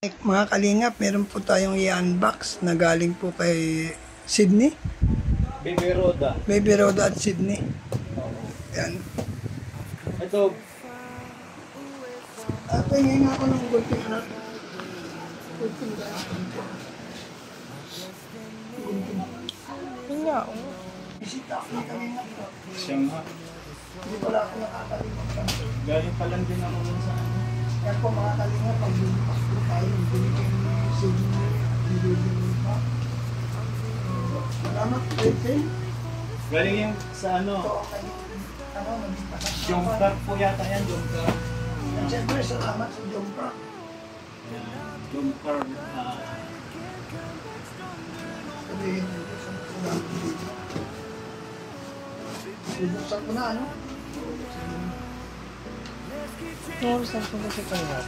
Mga kalingap, meron po tayong i-unbox na galing po kay Sydney. Baby Roda. Baby Roda at Sydney. Yan. Ito, Pahingin ako ng gulping anak. Gulping ba? Pinya. Bisita ako ng kalingap ko. siyang Hindi pala ako nakakalimap lang. galing pa lang din ako dun sa ano. Yan po mga kalingap, pag bumipas po tayo, binigay ni Sydney. Binigay pa. Salamat po ito. Galing yung sa ano, Ito kay, naging pasasama. Jomcar po yata yan, Jomcar. At syempre, salamat sa Jomcar. Jomcar, Sabihin nito sa salamat dito. Bubuksan ko na, ano? Meron sa kung kasi kanya.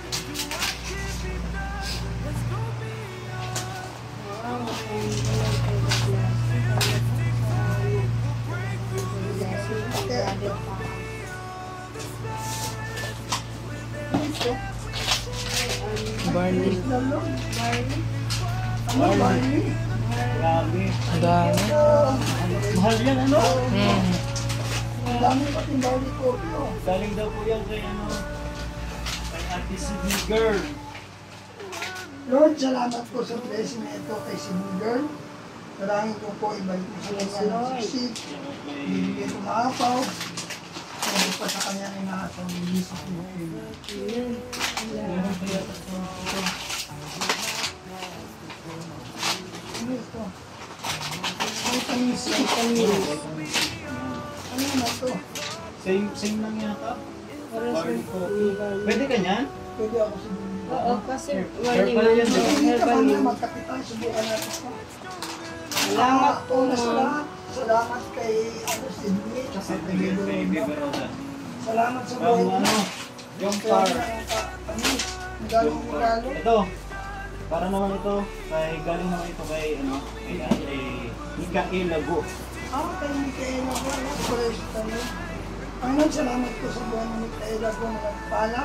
Barley. Ano, Barney? grabe. Ang dami. Mahal yan, ano? Ang dami pating Barney coffee, oh. Galing daw po yan kay ano, kay Ate Sydney Girl. Lord, salamat po sa blessing na ito kay Sydney Girl. Marangin ko po ibalik mo sa kanya ng succeed. Bibigyan ko maapaw. Kaya pa sa kanya ay nakasang inisip mo. Meron pa yata ito. Ano ito? Vitamins. Ano na ito? Same lang yata. Barley coffee. Pwede ka niyan? Pwede ako sa Sydney. Oo, kasi Sure pala yan, di ba? Hindi ka herbal ba yun. magkapitan? Subukan natin ito. Salamat po, Una sa ma'am. lahat, salamat kay Sydney. Tsaka kay Kay Baby Baby. Roda. Salamat sa Ang buhay ano, mo. Jomcar. Galing regalo. Ito, para naman ito, kay galing naman ito kay ano, kay Mikael Lago. Kay Micaela ko, praise the Lord. Panginoon, salamat ko sa buhay ng Micaela ko na nagpala.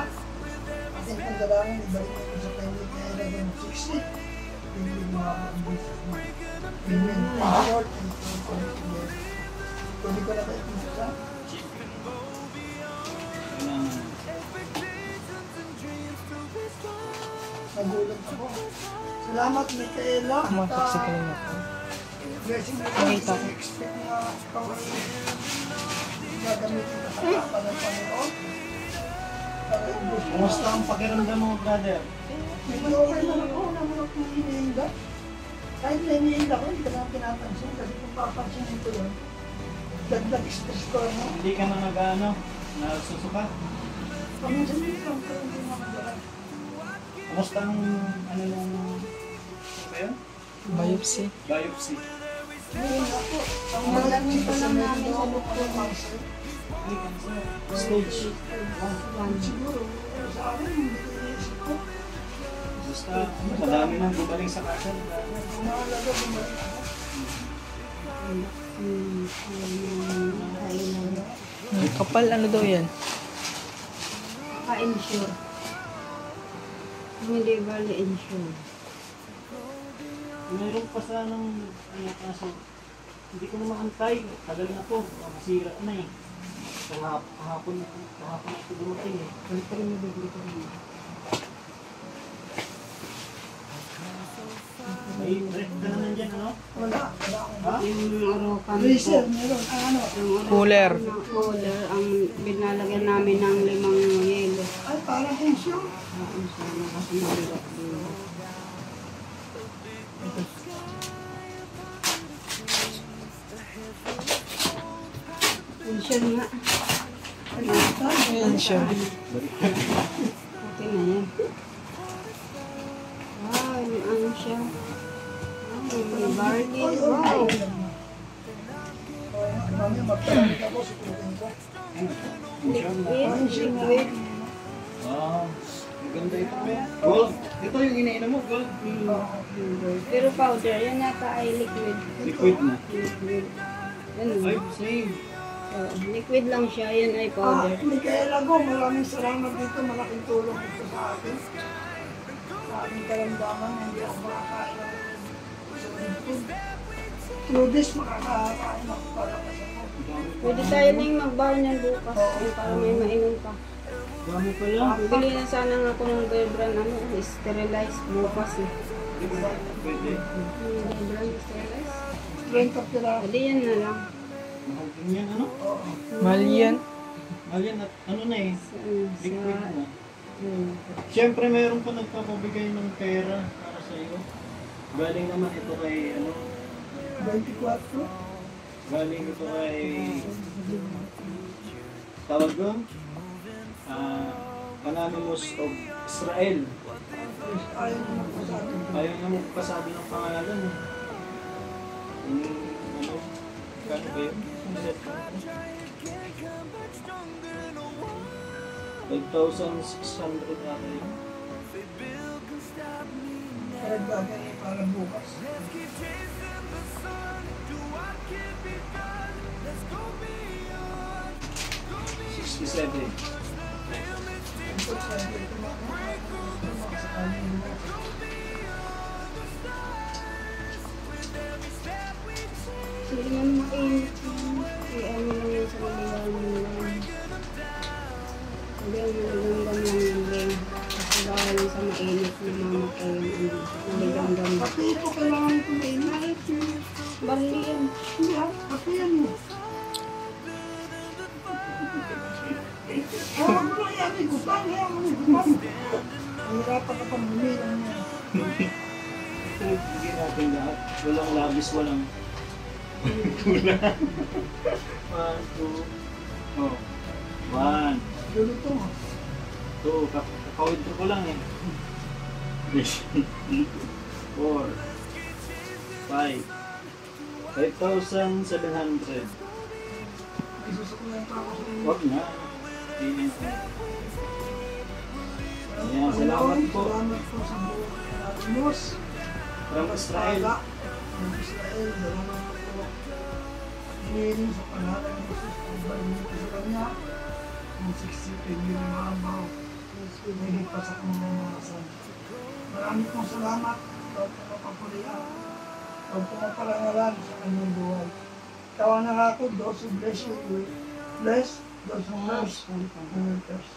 Ating pandalangin, ibalik ko sa kay Micaela ko ng 60. Bibig mo ako ang business mo. Amen. Thank you, Lord. Thank you, Lord. Pwede ko na ba ipinasa? Kailangan. Nagulat ako. Salamat, Micaela. Kumasak si kanya. Blessing na ito. Nakita ko. Expect na ikaw ay gagamitin na sa kapan ng Panginoon. Para i-boost mo. Kumusta ang pakiramdam mo, brother? Medyo okay naman ako. Naman ako hinihinda. Kahit na hinihinda ko, hindi ka na pinapansin. Kasi kung papansinin ko yun, dagdag stress ko. Ano? Hindi ka na nag-ano, nagsusuka? Paminsan-minsan ko hindi makagalan. Kumusta ang ano nung, ano ba yun? Biopsy. Biopsy. Ngayon ako, ang malaki pa lang namin sa doktor. Ay, cancer. Stage. Siguro, sa akin, hindi ko iisip ko. Basta, ano, madami nang gumaling sa kasal. Mahalaga bumalik ako. Ang kapal, ano daw yan? Pa-insure. Hindi bali insure. Mayroon pa sanang, ano, kaso, hindi ko na maantay. Tagal na po, masira na eh. Kahapon ito dumating eh. Balik pa rin nabibili ko rin. May ref ka na nandyan, ano? Wala akong Ha? Yung arokan freezer, po. meron. Ano? Cooler. Cooler. Ang binalagyan namin ng 5 yelo. Ay, parang insure. Sana kasi mabigat din. Insure nga. Ayan siya. Okay na yan. Wow, yung ano siya. May barley. Wow. Mamaya magpalamig ako, sukutin ko. Liquid. Ah, ang ganda ito. Gold. Ito yung iniinom mo, gold. Pero powder, yan nata ay liquid. Liquid na. Liquid. Yan. Ay, same. Liquid lang siya, yan ay Ah, powder. Micaela Go, maraming salamat dito. Malaking tulong ito sa akin. sa aking karamdaman, hindi ako makakain ng solid food. Lubis, makakain ako palakas ako. Pwede tayo nang magbaw niyan bukas para may mainom pa. Dami pala. Bili na sana nga ako ng Berbran, sterilize bukas eh. Pwede. Berbran sterilize. 30 piraso. Pwede yan na lang. Mahal din yan, ano? Oo. Mahal yan. Mahal yan at ano na eh. Liquid na. Hmm. Siyempre, meron pa nagpapabigay ng pera para sa iyo. Galing naman ito kay, ano, 24. galing ito kay, tawag doon, Anonymous of Israel. Ayaw naman po sa atin. Ayaw na magpasabi ng pangalan. Ano, kano ba yun? 5,600 ata yun. Karagdagan niya para bukas. $67. Ito sa ito mga sa kanyang bukas. Hindi naman mainit yan. I-ano lang yan sa maliwan mo lang. Hindi ang maligamgam lang yung game. Kasi dahil sa mainit na mamatay yung maligamgam. Pati ito kailangan ko na inahit yun. Barli yan. Hindi ha, pati yan eh. Huwag mo lang yan, igutan yan, igutan. Hirapan ka pang bumilang niya. Hindi natin lahat. Walang labis, walang kulang. 1, 2, oh. 1, Luluto mo. 2, kakawintro ko lang eh. 3, 4, 5, 5,700. Isusukulan pa ako sa inyo. Huwag na. Ayan, salamat po. Salamat po sa buong Anonymous. From Israel. From Israel, salamat po. Hinihiling sa pangalan ng Jesus, pagbalin ko sa kanya. Ang 60 million na araw. Hinihiling pa sa kanyang mga kasal. Marami pong salamat. Huwag po mapapulian. Huwag po maparangalan sa kanyang buhay. Ikaw ang nangako, those who bless you will bless, those who curse will curse.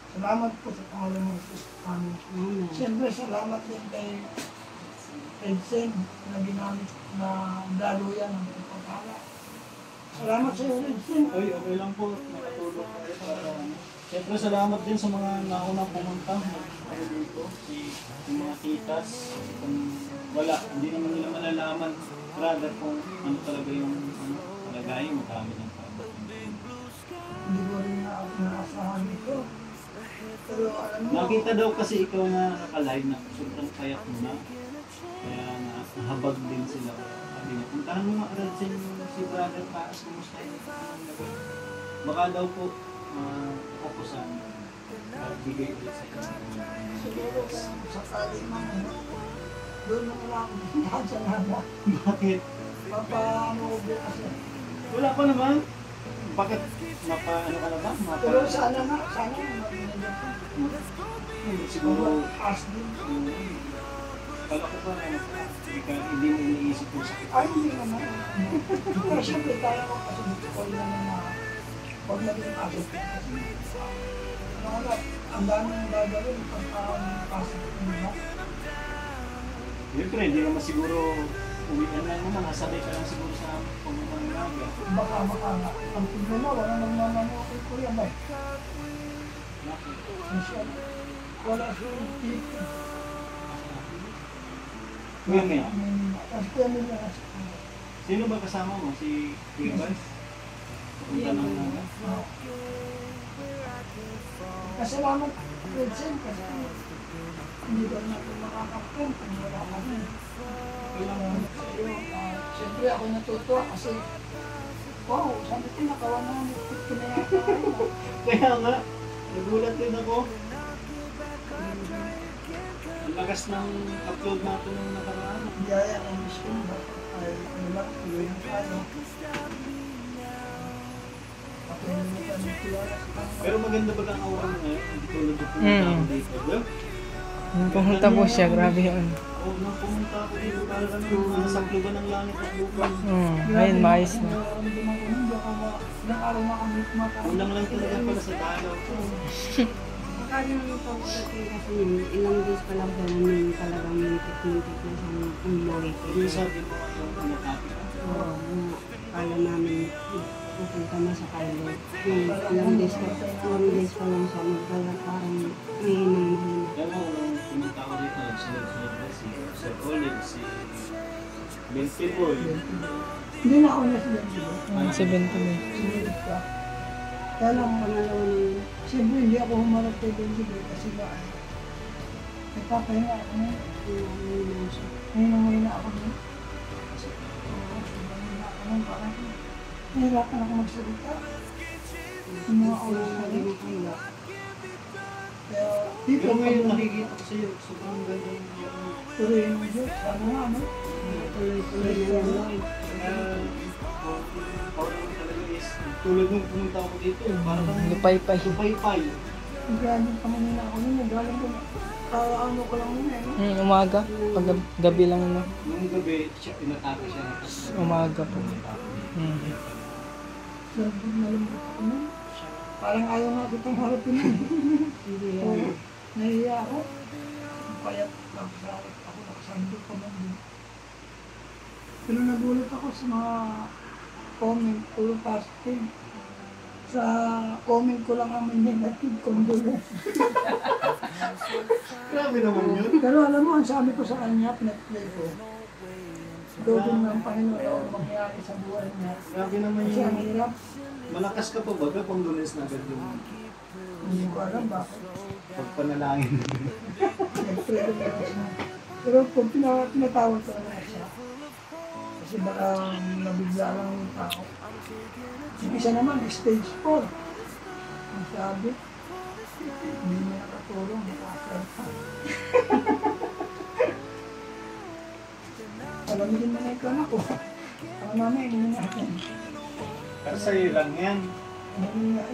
Salamat po sa pangalan ng Jesus. Amen. Amen. Siyempre, salamat din kay Edsen na ginamit na daluyan ng pagpapala. Salamat sa iyo, Edsen. Ay, okay lang po. Nakatulog kayo para siyempre salamat din sa mga naunang pumunta. Ay, dito. Yung mga titas. Kung wala, hindi naman nila malalaman. Rather kung ano talaga yung kalagayan mo kami ng pagod. Hindi ko rin naasahan ito. Pero alam mo, Nakita daw kasi ikaw na nakalive na sobrang kayak mo na. Kaya nahabag din sila. Sabi niya, puntahan mo nga agad si Brother Paas, kumusta yun? Baka daw po, kapusan, bigay ulit sa inyo. siguro kung sakali man, doon mo lang nakasanada. Bakit? Papaano ko kasi. Wala pa naman. Bakit? Ano ka na ba? Pero sana nga, sana mag-inagad ko. Siguro, As din. kala ko pa na hindi mo iniisip yung sakit. Ay, hindi naman. Pero siyempre tayo ko kasi gusto ko rin naman na huwag maging asset. Ano nga, ang daming gagawin pagka-asset ko nila. Siyempre, hindi naman siguro uwian lang naman. Nasabay ka lang siguro sa pagmamanaga. Baka nga. Ang problema, wala naman kay Kuya ba? Bakit? Wala siyang tito. Kuya Mia, Kasi Kuya Mia na siya. sino ba kasama mo? Si Kuya Vance? Punta ng naga? Kasalamat, Redsen, kasi hindi ba natin makakapun kung wala kami. Kailangan sa iyo. Siyempre ako natutuwa kasi wow, sabi ko nakawa na pinayaka ako. Kaya nga, nagulat din ako. Ang lakas ng upload natin ng nakaraan. Biyaya ng Diyos ko ba? Ay, ano lang, tuloy na tayo. Pakinulitan ng tiwala sa Panginoon. Pero maganda ba ang aura mo ngayon? Hindi tulad yung pumunta ako dito. Well, Nung pumunta po siya, grabe yun. Oo, nung pumunta ako dito, parang nasakluban ng langit at lupa. Ngayon, maayos na. Nararamdaman ko nun, baka ilang araw na kami kumakain. Kulang lang talaga pala sa dalaw. Kaya nung pagdating kasi yun, ilang days pa lang pala nung talagang mintik-mintik na siyang umawit. Yung sabi mo yung pinatapit ka. Oo, kala namin pupunta na sa Cairo. Ilang days pa lang siya, parang mahina. Kaya mo, nung pumunta ako dito, sunod-sunod na si Sir Colin, si Ben Pipoy. Hindi na ako na sila dito. 70 na. Sinunod ka. Kaya lang, Pangalawa na yun. siyempre hindi ako humarap kay Benjigo kasi ba ay nagpapahinga ako na. Ngayon na ako na. Kasi sobrang hina ako na. Parang nahirapan ako magsalita. Yung mga oras na rin. Kaya dito, Pero ngayon nakikita ko sa'yo, sobrang ganda yung purihin mo Diyos. Sana nga, no? Tuloy-tuloy na yan, Lord. Parang talaga is, tulad nung pumunta ako dito, parang Lupay-pay. lupay-pay. Galing pa manina ako nun. Galing ko na. Ano ko lang muna, no? Umaga. Pag gabi lang na. Nung gabi, siya, pinatake siya. Umaga po. Lambot na lambot ako nun. Parang ayaw nga kitang harapin nun. Hindi Oo, yan. nahiya ako. Kaya nagsalit ako, nakasandot ko lang din. Pero nagulat ako sa mga comment, puro positive. Sa comment ko lang ang may negative condolence. Grabe naman yun. Pero alam mo, ang sabi ko sa kanya, pinag-play ko. Dugong ng Panginoon ang mangyari sa buhay niya. Grabe naman Kasi ang yun. hirap, Malakas ka pa ba? Condolence na agad yung hindi ko alam bakit. pagpanalangin. Nag-pray ko na siya. Pero kung pinatawag ko na siya, kasi baka nabigla lang yung tao. Yung isa naman, stage 4. Ang sabi, hindi niya nakatulong, nakasal pa. Alamigin mo na ikaw na ko. Ang mama, hindi natin. Pero sa'yo lang yan. Hindi nga.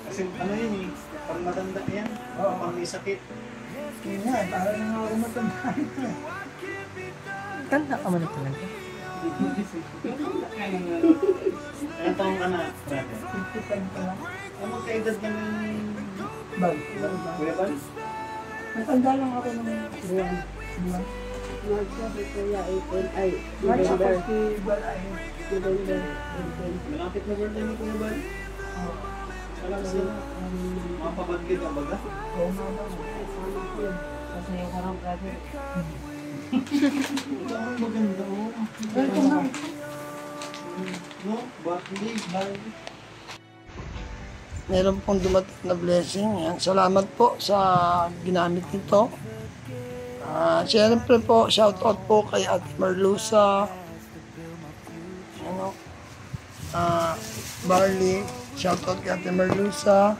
Kasi ano yun eh, pang matanda yan. Oo, pang may sakit. Yun nga, para na nga ako matandaan ito eh. Tanda ka man na talaga. Ilang taong ka na, brother? 55 pa lang. Ano kaedad ka ng Bal. Kuya Bal? Matanda lang ako ng buwan. March sabi ko ya, April, ay, March ako November. si Bal ay. November, April. Malapit na birthday mo Kuya Bal? Oh, Alam sa mga pabagkid ka baga? oo nga ba. Kasama ko yun. Kasi yung karang brother. Ito ang maganda oh. Welcome na. No? Birthday, Bal. Meron pong dumating na blessing. Yan. Salamat po sa ginamit nito. Siyempre po, shout out po kay Ate Merlusa. Ano? Barley. Shout out kay Ate Merlusa.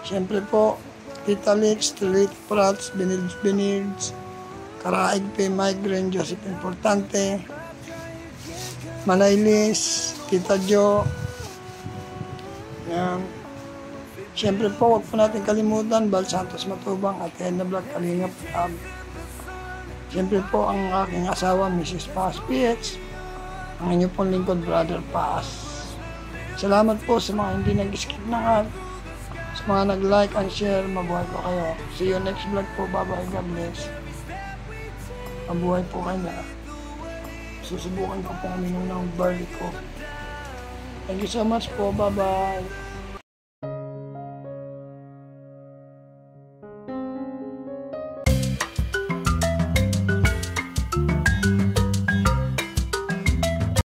Siyempre po, Tita Lix, Tita Prats, Benilds, Karaig P. Migraine, Joseph Importante, Manaylis, Tita Jo. Yan. Siyempre po, huwag po natin kalimutan, Bal Santos Matubang at Henna Black Kalingap. Siyempre po, ang aking asawa, Mrs. Paz PH. Ang inyo pong lingkod, Brother Paz. Salamat po sa mga hindi nag-skip ng ad. Sa mga nag-like and share, mabuhay po kayo. See you next vlog po. Bye-bye. God bless. Mabuhay po kayo na. Susubukan ko po uminom ng barley coffee. Thank you so much po. Bye-bye.